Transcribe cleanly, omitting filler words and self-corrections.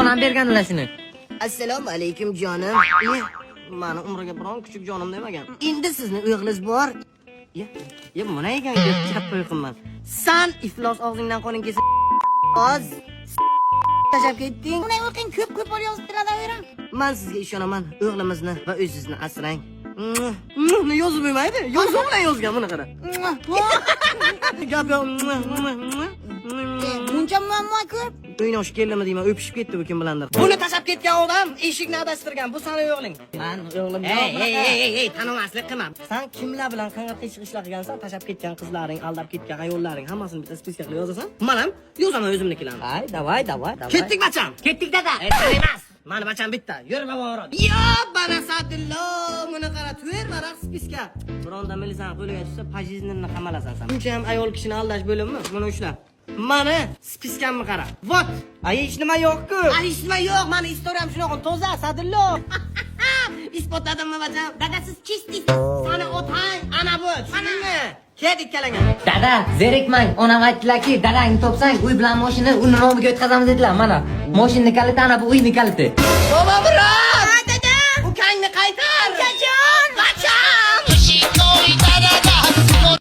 Onam berganlar shuni. Assalomu alaykum jonim. Mani umriga biron kuchuk jonim demagan. Endi sizni o'g'lingiz bor. Mana ekan katta uyqumman. San iflos og'zingdan qo'ling kelsa oz tashab ketding. Bunday o'qing ko'p bor yozib turaveram. Men sizga ishonaman. O'g'limizni va o'zingizni asrang. Ne yozib bo'lmaydi? Yozuv bilan yozgan buni qara. Gap yo'q. Buncha muammo ko'p. O'ynosh keldimi deyman, o'pishib ketdi bu kim bilandir. Buni tashab ketgan odam eshikni adashtirgan. Bu sani o'g'ling. Men o'g'lim yo'q. Ey, tanomaslik qilma. Sen kimlar bilan qanday qish ishlar qilgansan? Tashab ketgan qizlaring, aldab ketgan ayollaring hammasini bitta spiska qilib yozasan. Men ham yozaman o'zimnikilarni. Ay, davay. Ketdik bacham. Ketdik dada. Emas. Mani bacham bitta. Yur boboro. Yo, barasadillo. Buni qara, tver varaq spiska. Bironda milisan qo'liga tushsa, pajiznini qamalasan sen. Buncha ham ayol kishini aldash bo'limmi? Buni ushla. Mani spiskamni qara. Vot. Ay, hech nima yo'q-ku. Ay, hech nima yo'q. Mani istoriyam shunaqa toza, sadillo. İspatladimmi bacham? Dada siz chistisiz. Sana otang ana bu. Tushundingmi? Ket ikkalanga. Dada, zerikmang. Onam aytdilarki, dadangni topsang, uy bilan mashina uni nomiga o'tkazamiz dedilar. Mana, mashinaning kaliti ana bu uyning kaliti. Baba bro!